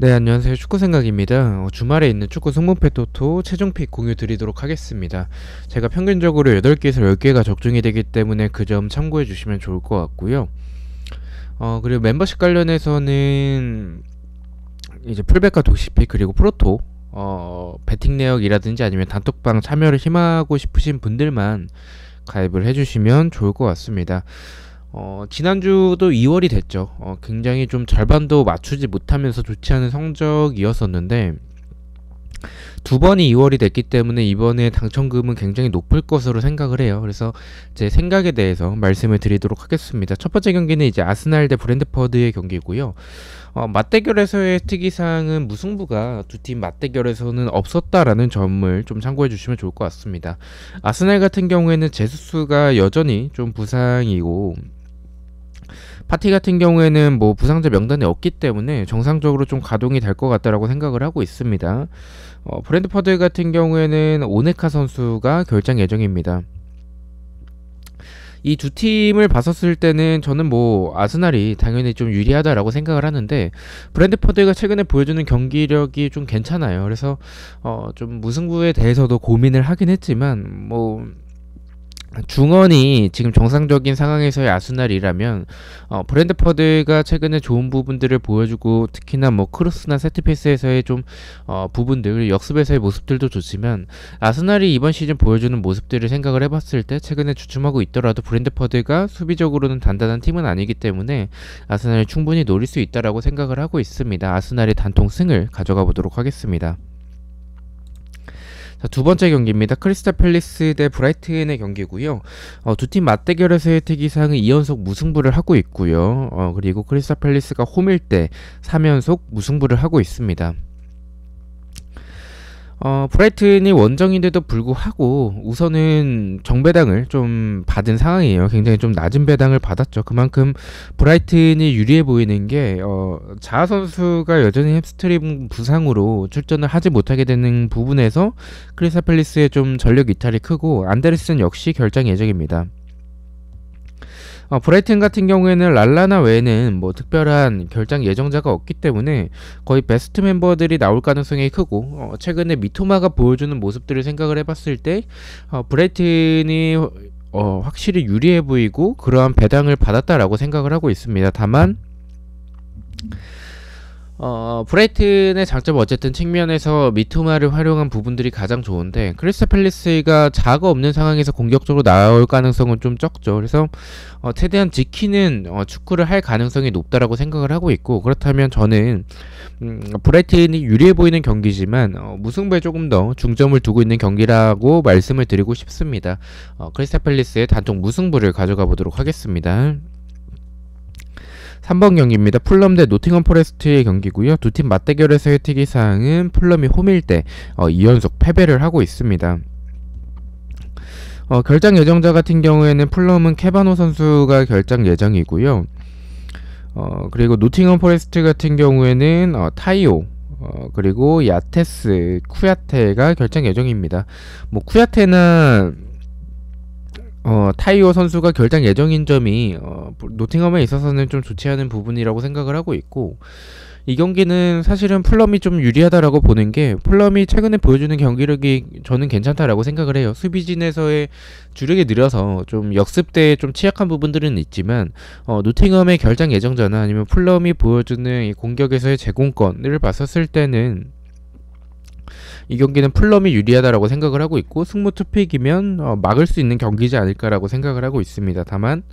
네, 안녕하세요. 축구생각입니다. 주말에 있는 축구 승무패 토토 최종 픽 공유 드리도록 하겠습니다. 제가 평균적으로 8개에서 10개가 적중이 되기 때문에 그 점 참고해 주시면 좋을 것 같고요. 그리고 멤버십 관련해서는 이제 풀백과 도시픽 그리고 프로토 배팅 내역이라든지 아니면 단톡방 참여를 희망하고 싶으신 분들만 가입을 해주시면 좋을 것 같습니다. 지난주도 2월이 됐죠. 굉장히 좀 절반도 맞추지 못하면서 좋지 않은 성적이었었는데 두 번이 2월이 됐기 때문에 이번에 당첨금은 굉장히 높을 것으로 생각을 해요. 그래서 제 생각에 대해서 말씀을 드리도록 하겠습니다. 첫 번째 경기는 이제 아스날 대 브랜트퍼드의 경기고요. 맞대결에서의 특이사항은 무승부가 두 팀 맞대결에서는 없었다라는 점을 좀 참고해 주시면 좋을 것 같습니다. 아스날 같은 경우에는 제수스가 여전히 좀 부상이고 파티 같은 경우에는 뭐 부상자 명단에 없기 때문에 정상적으로 좀 가동이 될 것 같다라고 생각을 하고 있습니다. 브랜트퍼드 같은 경우에는 오네카 선수가 결장 예정입니다. 이 두 팀을 봤었을 때는 저는 뭐 아스날이 당연히 좀 유리하다라고 생각을 하는데 브랜트퍼드가 최근에 보여주는 경기력이 좀 괜찮아요. 그래서 좀 무승부에 대해서도 고민을 하긴 했지만 뭐 중원이 지금 정상적인 상황에서의 아스날이라면 브랜트퍼드가 최근에 좋은 부분들을 보여주고 특히나 뭐 크로스나 세트피스에서의 좀 부분들 역습에서의 모습들도 좋지만 아스날이 이번 시즌 보여주는 모습들을 생각을 해봤을 때 최근에 주춤하고 있더라도 브랜트퍼드가 수비적으로는 단단한 팀은 아니기 때문에 아스날이 충분히 노릴 수 있다라고 생각을 하고 있습니다. 아스날의 단통 승을 가져가 보도록 하겠습니다. 자, 두 번째 경기입니다. 크리스탈 팰리스 대 브라이튼의 경기고요. 두 팀 맞대결에서의 특이사항은 2연속 무승부를 하고 있고요. 그리고 크리스탈 팰리스가 홈일 때 3연속 무승부를 하고 있습니다. 브라이튼이 원정인데도 불구하고 우선은 정배당을 좀 받은 상황이에요. 굉장히 좀 낮은 배당을 받았죠. 그만큼 브라이튼이 유리해 보이는 게 자하 선수가 여전히 햄스트링 부상으로 출전을 하지 못하게 되는 부분에서 크리스탈 팰리스의 좀 전력 이탈이 크고 안데르슨 역시 결장 예정입니다. 브라이튼 같은 경우에는 랄라나 외에는 뭐 특별한 결장 예정자가 없기 때문에 거의 베스트 멤버들이 나올 가능성이 크고 최근에 미토마가 보여주는 모습들을 생각을 해봤을 때 브라이튼이 확실히 유리해 보이고 그러한 배당을 받았다라고 생각을 하고 있습니다. 다만 브라이튼의 장점은 어쨌든 측면에서 미토마를 활용한 부분들이 가장 좋은데 크리스탈 팰리스가 자가 없는 상황에서 공격적으로 나올 가능성은 좀 적죠. 그래서 최대한 지키는 축구를 할 가능성이 높다라고 생각을 하고 있고 그렇다면 저는 브라이튼이 유리해 보이는 경기지만 무승부에 조금 더 중점을 두고 있는 경기라고 말씀을 드리고 싶습니다. 크리스탈 팰리스의 단통 무승부를 가져가 보도록 하겠습니다. 3번 경기입니다. 풀럼 대 노팅엄 포레스트의 경기고요. 두 팀 맞대결에서의 특이사항은 풀럼이 홈일 때 2연속 패배를 하고 있습니다. 결장 예정자 같은 경우에는 풀럼은 케바노 선수가 결장 예정이고요. 그리고 노팅엄 포레스트 같은 경우에는 타이오 그리고 야테스, 쿠야테가 결장 예정입니다. 뭐 쿠야테나 타이오 선수가 결장 예정인 점이 노팅엄에 있어서는 좀 좋지 않은 부분이라고 생각을 하고 있고 이 경기는 사실은 풀럼이 좀 유리하다라고 보는 게 풀럼이 최근에 보여주는 경기력이 저는 괜찮다라고 생각을 해요. 수비진에서의 주력이 느려서 좀 역습대에 좀 취약한 부분들은 있지만 노팅엄의 결장 예정자나 아니면 풀럼이 보여주는 이 공격에서의 제공권을 봤었을 때는 이 경기는 풀럼이 유리하다라고 생각을 하고 있고 승무 투픽이면 막을 수 있는 경기지 않을까라고 생각을 하고 있습니다. 다만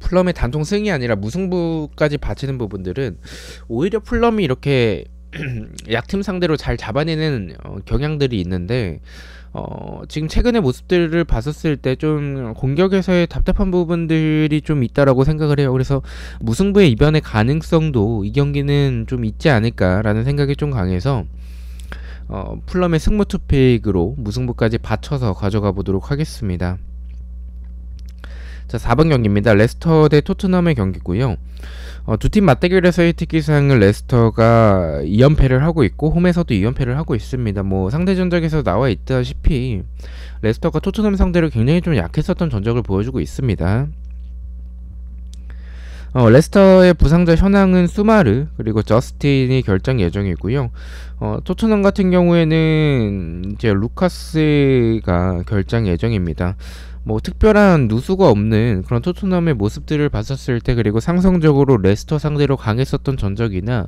풀럼의 단통 승이 아니라 무승부까지 바치는 부분들은 오히려 풀럼이 이렇게 약팀 상대로 잘 잡아내는 경향들이 있는데 지금 최근의 모습들을 봤었을 때 좀 공격에서의 답답한 부분들이 좀 있다라고 생각을 해요. 그래서 무승부의 이변의 가능성도 이 경기는 좀 있지 않을까라는 생각이 좀 강해서 풀럼의 승무 투픽으로 무승부까지 받쳐서 가져가 보도록 하겠습니다. 자, 4번 경기입니다. 레스터 대 토트넘의 경기고요. 두 팀 맞대결에서의 특기사항은 레스터가 2연패를 하고 있고 홈에서도 2연패를 하고 있습니다. 뭐 상대 전적에서 나와 있다시피 레스터가 토트넘 상대로 굉장히 좀 약했었던 전적을 보여주고 있습니다. 레스터의 부상자 현황은 수마르 그리고 저스틴이 결정 예정이고요. 토트넘 같은 경우에는 이제 루카스가 결정 예정입니다. 뭐 특별한 누수가 없는 그런 토트넘의 모습들을 봤었을 때, 그리고 상성적으로 레스터 상대로 강했었던 전적이나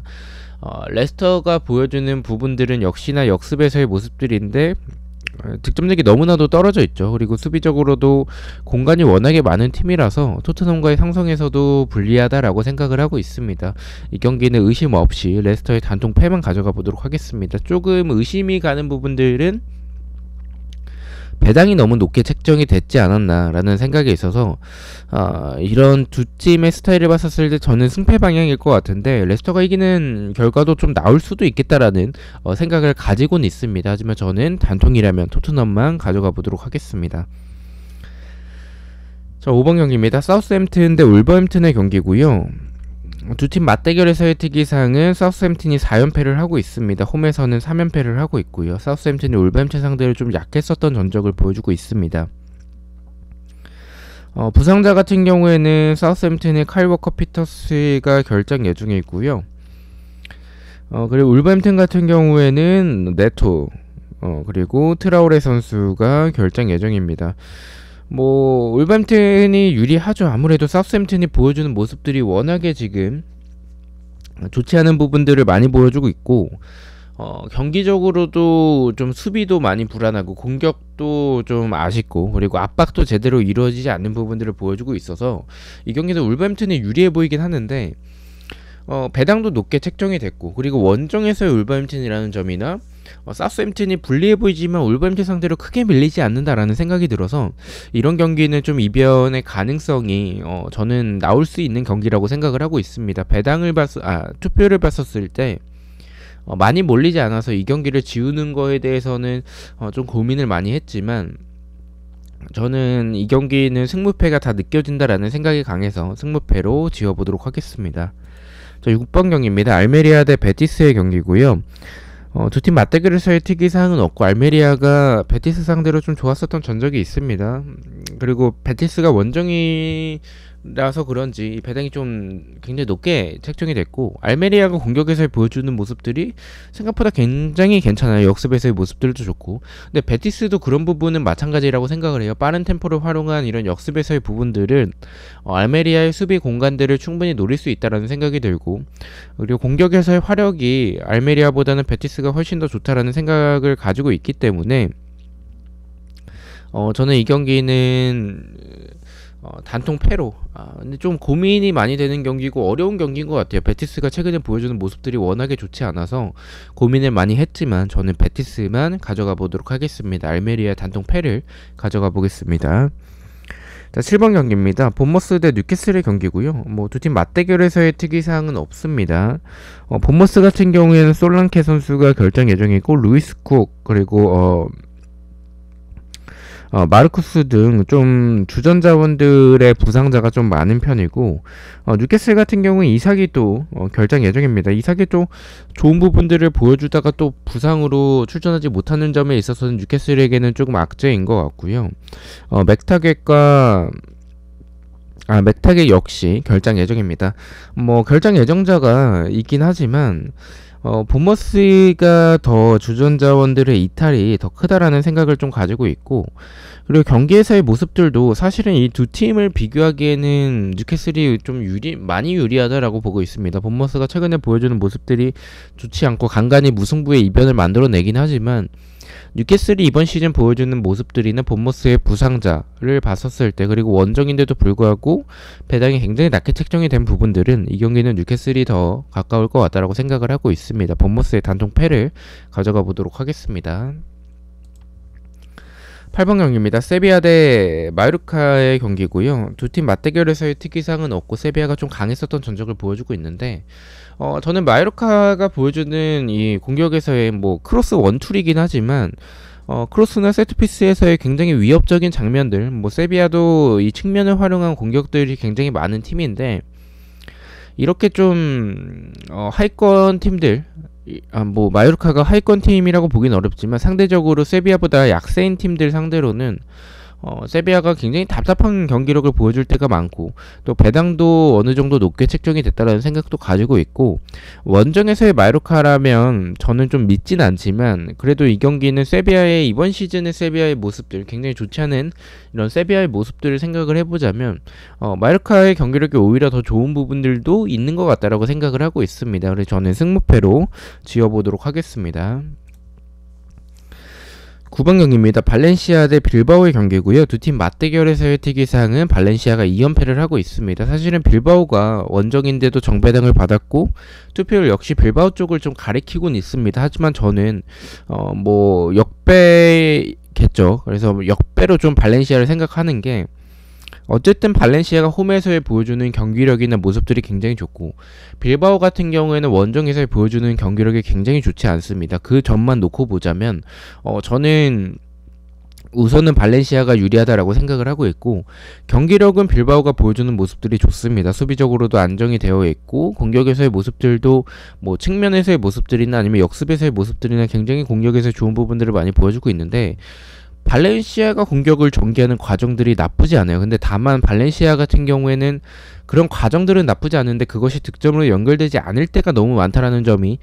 레스터가 보여주는 부분들은 역시나 역습에서의 모습들인데 득점력이 너무나도 떨어져 있죠. 그리고 수비적으로도 공간이 워낙에 많은 팀이라서 토트넘과의 상성에서도 불리하다라고 생각을 하고 있습니다. 이 경기는 의심 없이 레스터의 단통 패만 가져가 보도록 하겠습니다. 조금 의심이 가는 부분들은 배당이 너무 높게 책정이 됐지 않았나라는 생각이 있어서 이런 두 팀의 스타일을 봤었을 때 저는 승패 방향일 것 같은데, 레스터가 이기는 결과도 좀 나올 수도 있겠다라는 생각을 가지고는 있습니다. 하지만 저는 단통이라면 토트넘만 가져가 보도록 하겠습니다. 자, 5번 경기입니다. 사우스햄튼 대 울버햄튼의 경기고요. 두 팀 맞대결에서의 특이사항은 사우스햄튼이 4연패를 하고 있습니다. 홈에서는 3연패를 하고 있고요. 사우스햄튼이 울버햄튼 상대로 좀 약했었던 전적을 보여주고 있습니다. 부상자 같은 경우에는 사우스햄튼의 카일 워커 피터스가 결정 예정이고요. 그리고 울버햄튼 같은 경우에는 네토 그리고 트라우레 선수가 결정 예정입니다. 뭐 울버햄튼이 유리하죠. 아무래도 사우스햄튼이 보여주는 모습들이 워낙에 지금 좋지 않은 부분들을 많이 보여주고 있고, 경기적으로도 좀 수비도 많이 불안하고 공격도 좀 아쉽고, 그리고 압박도 제대로 이루어지지 않는 부분들을 보여주고 있어서 이 경기는 울버햄튼이 유리해 보이긴 하는데 배당도 높게 책정이 됐고, 그리고 원정에서의 울버햄튼이라는 점이나 사우스햄튼이 불리해 보이지만 울버햄튼 상대로 크게 밀리지 않는다라는 생각이 들어서 이런 경기는 좀 이변의 가능성이 저는 나올 수 있는 경기라고 생각을 하고 있습니다. 투표를 봤었을 때 많이 몰리지 않아서 이 경기를 지우는 거에 대해서는 좀 고민을 많이 했지만, 저는 이 경기는 승무패가 다 느껴진다라는 생각이 강해서 승무패로 지어보도록 하겠습니다. 자, 6번 경기입니다. 알메리아 대 베티스의 경기고요. 두 팀 맞대결에서의 특이사항은 없고, 알메리아가 베티스 상대로 좀 좋았었던 전적이 있습니다. 그리고 베티스가 원정이라서 그런지 배당이 좀 굉장히 높게 책정이 됐고, 알메리아가 공격에서 보여주는 모습들이 생각보다 굉장히 괜찮아요. 역습에서의 모습들도 좋고. 근데 베티스도 그런 부분은 마찬가지라고 생각을 해요. 빠른 템포를 활용한 이런 역습에서의 부분들은 알메리아의 수비 공간들을 충분히 노릴 수 있다라는 생각이 들고, 그리고 공격에서의 화력이 알메리아보다는 베티스가 훨씬 더 좋다라는 생각을 가지고 있기 때문에 저는 이 경기는 단통 패로, 근데 좀 고민이 많이 되는 경기고 어려운 경기인 것 같아요. 베티스가 최근에 보여주는 모습들이 워낙에 좋지 않아서 고민을 많이 했지만 저는 베티스만 가져가 보도록 하겠습니다. 알메리아 단통 패를 가져가 보겠습니다. 자, 7번 경기입니다. 본머스 대 뉴캐슬의 경기고요. 뭐 두 팀 맞대결에서의 특이사항은 없습니다. 본머스 같은 경우에는 솔랑케 선수가 결정 예정이고, 루이스 쿡 그리고 마르쿠스 등 좀 주전 자원들의 부상자가 좀 많은 편이고, 뉴캐슬 같은 경우는 이삭이도 결정 예정입니다. 이삭이 좀 좋은 부분들을 보여주다가 또 부상으로 출전하지 못하는 점에 있어서는 뉴캐슬에게는 조금 악재인 것 같고요. 맥타겟 역시 결정 예정입니다. 뭐 결정 예정자가 있긴 하지만 본머스가 더 주전 자원들의 이탈이 더 크다라는 생각을 좀 가지고 있고, 그리고 경기에서의 모습들도 사실은 이 두 팀을 비교하기에는 뉴캐슬이 좀 많이 유리하다라고 보고 있습니다. 본머스가 최근에 보여주는 모습들이 좋지 않고 간간히 무승부의 이변을 만들어내긴 하지만, 뉴캐슬이 이번 시즌 보여주는 모습들이나 본머스의 부상자를 봤었을 때, 그리고 원정인데도 불구하고 배당이 굉장히 낮게 책정이 된 부분들은 이 경기는 뉴캐슬이 더 가까울 것 같다라고 생각을 하고 있습니다. 본머스의 단통 패를 가져가 보도록 하겠습니다. 8번 경기입니다. 세비야 대 마요르카의 경기고요. 두 팀 맞대결에서의 특이사항은 없고 세비야가 좀 강했었던 전적을 보여주고 있는데, 저는 마요르카가 보여주는 이 공격에서의 뭐 크로스 원툴이긴 하지만 크로스나 세트피스에서의 굉장히 위협적인 장면들, 뭐 세비야도 이 측면을 활용한 공격들이 굉장히 많은 팀인데, 이렇게 좀 하위권 팀들, 뭐 마요르카가 하위권 팀이라고 보긴 어렵지만 상대적으로 세비야보다 약세인 팀들 상대로는 세비야가 굉장히 답답한 경기력을 보여줄 때가 많고 또 배당도 어느 정도 높게 책정이 됐다라는 생각도 가지고 있고 원정에서의 마요르카라면 저는 좀 믿진 않지만 그래도 이 경기는 세비야의 이번 시즌의 세비야의 모습들 굉장히 좋지 않은 이런 세비야의 모습들을 생각을 해보자면 마요르카의 경기력이 오히려 더 좋은 부분들도 있는 것 같다라고 생각을 하고 있습니다. 그래서 저는 승무패로 지어보도록 하겠습니다. 9번 경기입니다. 발렌시아 대 빌바오의 경기고요. 두 팀 맞대결에서의 특이사항은 발렌시아가 2연패를 하고 있습니다. 사실은 빌바오가 원정인데도 정배당을 받았고 투표율 역시 빌바오 쪽을 좀 가리키곤 있습니다. 하지만 저는 뭐 역배겠죠. 그래서 역배로 좀 발렌시아를 생각하는 게 어쨌든 발렌시아가 홈에서의 보여주는 경기력이나 모습들이 굉장히 좋고 빌바오 같은 경우에는 원정에서 보여주는 경기력이 굉장히 좋지 않습니다. 그 점만 놓고 보자면 저는 우선은 발렌시아가 유리하다라고 생각을 하고 있고 경기력은 빌바오가 보여주는 모습들이 좋습니다. 수비적으로도 안정이 되어 있고 공격에서의 모습들도 뭐 측면에서의 모습들이나 아니면 역습에서의 모습들이나 굉장히 공격에서 좋은 부분들을 많이 보여주고 있는데 발렌시아가 공격을 전개하는 과정들이 나쁘지 않아요. 근데 다만 발렌시아 같은 경우에는 그런 과정들은 나쁘지 않은데 그것이 득점으로 연결되지 않을 때가 너무 많다라는 점이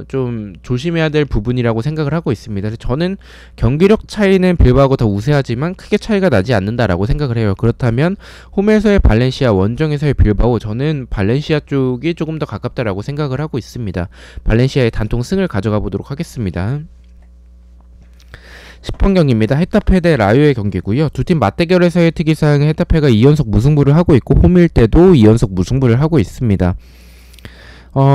좀 조심해야 될 부분이라고 생각을 하고 있습니다. 그래서 저는 경기력 차이는 빌바오가 더 우세하지만 크게 차이가 나지 않는다라고 생각을 해요. 그렇다면 홈에서의 발렌시아, 원정에서의 빌바오, 저는 발렌시아 쪽이 조금 더 가깝다라고 생각을 하고 있습니다. 발렌시아의 단통 승을 가져가 보도록 하겠습니다. 10번 경기입니다. 헤타페 대 라요의 경기고요. 두 팀 맞대결에서의 특이사항은 헤타페가 2연속 무승부를 하고 있고 홈일 때도 2연속 무승부를 하고 있습니다.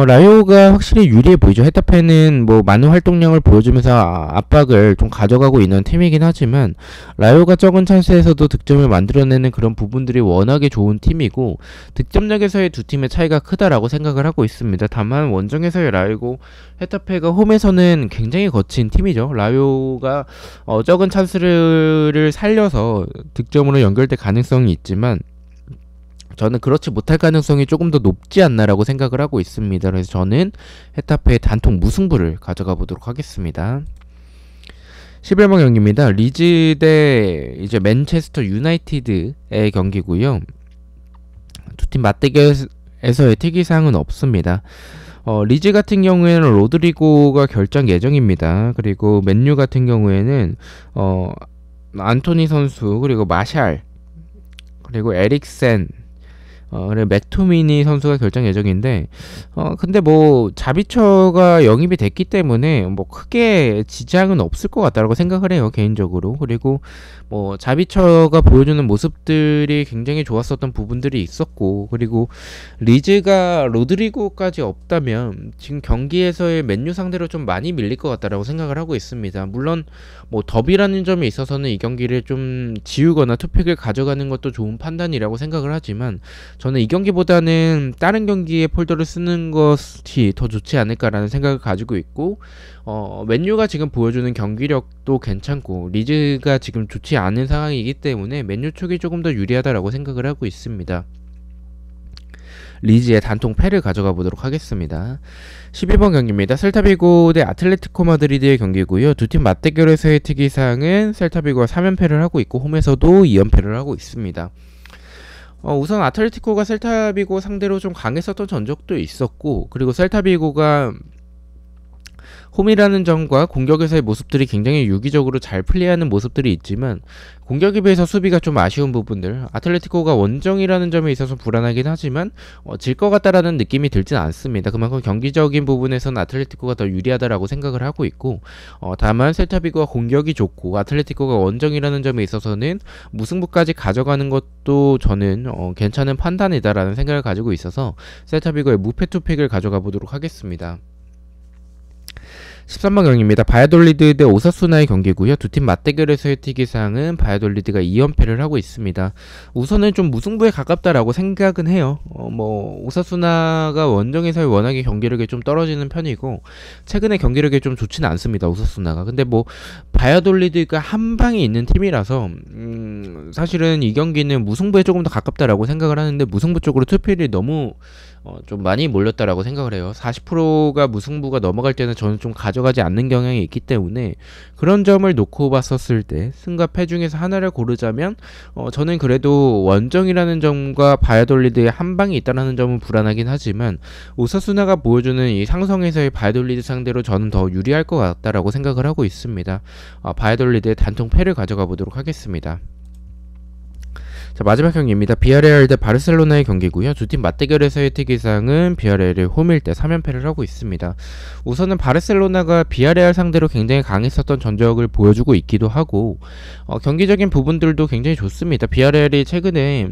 라요가 확실히 유리해 보이죠. 헤타페는 뭐 많은 활동량을 보여주면서 압박을 좀 가져가고 있는 팀이긴 하지만 라요가 적은 찬스에서도 득점을 만들어내는 그런 부분들이 워낙에 좋은 팀이고 득점력에서의 두 팀의 차이가 크다라고 생각을 하고 있습니다. 다만 원정에서의 라요고 헤타페가 홈에서는 굉장히 거친 팀이죠. 라요가 적은 찬스를 살려서 득점으로 연결될 가능성이 있지만 저는 그렇지 못할 가능성이 조금 더 높지 않나라고 생각을 하고 있습니다. 그래서 저는 헤타페의 단통 무승부를 가져가 보도록 하겠습니다. 11번 경기입니다. 리즈 대 이제 맨체스터 유나이티드의 경기고요. 두 팀 맞대결에서의 특이사항은 없습니다. 리즈 같은 경우에는 로드리고가 결정 예정입니다. 그리고 맨유 같은 경우에는 안토니 선수 그리고 마샬 그리고 에릭센 그리고 맥토미니 선수가 결정 예정인데 근데 뭐 자비처가 영입이 됐기 때문에 뭐 크게 지장은 없을 것 같다라고 생각을 해요, 개인적으로. 그리고 뭐 자비처가 보여주는 모습들이 굉장히 좋았었던 부분들이 있었고 그리고 리즈가 로드리고까지 없다면 지금 경기에서의 맨유 상대로 좀 많이 밀릴 것 같다라고 생각을 하고 있습니다. 물론 뭐 더비라는 점에 있어서는 이 경기를 좀 지우거나 투픽을 가져가는 것도 좋은 판단이라고 생각을 하지만 저는 이 경기보다는 다른 경기에 폴더를 쓰는 것이 더 좋지 않을까라는 생각을 가지고 있고 맨유가 지금 보여주는 경기력도 괜찮고 리즈가 지금 좋지 않은 상황이기 때문에 맨유 쪽이 조금 더 유리하다라고 생각을 하고 있습니다. 리즈의 단통 패를 가져가 보도록 하겠습니다. 12번 경기입니다. 셀타비고 대 아틀레티코 마드리드의 경기고요. 두 팀 맞대결에서의 특이사항은 셀타비고가 3연패를 하고 있고 홈에서도 2연패를 하고 있습니다. 우선 아틀레티코가 셀타비고 상대로 좀 강했었던 전적도 있었고 그리고 셀타비고가 홈이라는 점과 공격에서의 모습들이 굉장히 유기적으로 잘 플레이하는 모습들이 있지만 공격에 비해서 수비가 좀 아쉬운 부분들, 아틀레티코가 원정이라는 점에 있어서 불안하긴 하지만 질 것 같다라는 느낌이 들진 않습니다. 그만큼 경기적인 부분에서는 아틀레티코가 더 유리하다라고 생각을 하고 있고 다만 셀타비고가 공격이 좋고 아틀레티코가 원정이라는 점에 있어서는 무승부까지 가져가는 것도 저는 괜찮은 판단이다라는 생각을 가지고 있어서 셀타비고의 무패 투픽을 가져가 보도록 하겠습니다. 13번 경기입니다. 바야돌리드 대 오사수나의 경기고요. 두 팀 맞대결에서의 특이사항은 바야돌리드가 2연패를 하고 있습니다. 우선은 좀 무승부에 가깝다라고 생각은 해요. 뭐 오사수나가 원정에서의 워낙에 경기력이 좀 떨어지는 편이고 최근에 경기력이 좀 좋지는 않습니다. 오사수나가. 근데 뭐 바야돌리드가 한 방에 있는 팀이라서 사실은 이 경기는 무승부에 조금 더 가깝다라고 생각을 하는데 무승부 쪽으로 투표율이 너무 좀 많이 몰렸다라고 생각을 해요. 40%가 무승부가 넘어갈 때는 저는 좀 가져가지 않는 경향이 있기 때문에 그런 점을 놓고 봤었을 때 승과 패 중에서 하나를 고르자면 저는 그래도 원정이라는 점과 바이아돌리드의 한 방이 있다는 점은 불안하긴 하지만 오사수나가 보여주는 이 상성에서의 바이아돌리드 상대로 저는 더 유리할 것 같다라고 생각을 하고 있습니다. 바이아돌리드의 단통 패를 가져가 보도록 하겠습니다. 자, 마지막 경기입니다. 비아레알 대 바르셀로나의 경기고요. 두 팀 맞대결에서의 특이사항은 비아레알이 홈일 때 3연패를 하고 있습니다. 우선은 바르셀로나가 비아레알 상대로 굉장히 강했었던 전적을 보여주고 있기도 하고 경기적인 부분들도 굉장히 좋습니다. 비아레알이 최근에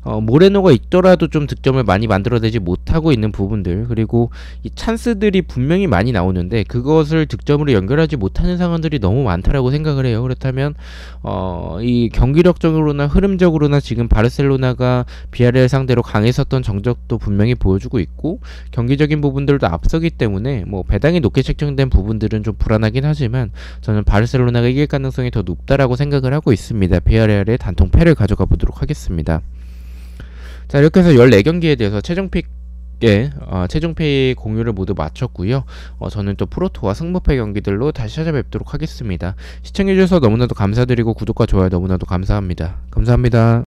모레노가 있더라도 좀 득점을 많이 만들어내지 못하고 있는 부분들, 그리고 이 찬스들이 분명히 많이 나오는데 그것을 득점으로 연결하지 못하는 상황들이 너무 많다라고 생각을 해요. 그렇다면 이 경기력적으로나 흐름적으로나 지금 바르셀로나가 비아레알 상대로 강했었던 정적도 분명히 보여주고 있고 경기적인 부분들도 앞서기 때문에 뭐 배당이 높게 책정된 부분들은 좀 불안하긴 하지만 저는 바르셀로나가 이길 가능성이 더 높다라고 생각을 하고 있습니다. 비아레알의 단통 패를 가져가 보도록 하겠습니다. 자, 이렇게 해서 14경기에 대해서 최종패의 공유를 모두 마쳤고요. 저는 또 프로토와 승부패 경기들로 다시 찾아뵙도록 하겠습니다. 시청해주셔서 너무나도 감사드리고 구독과 좋아요 너무나도 감사합니다. 감사합니다.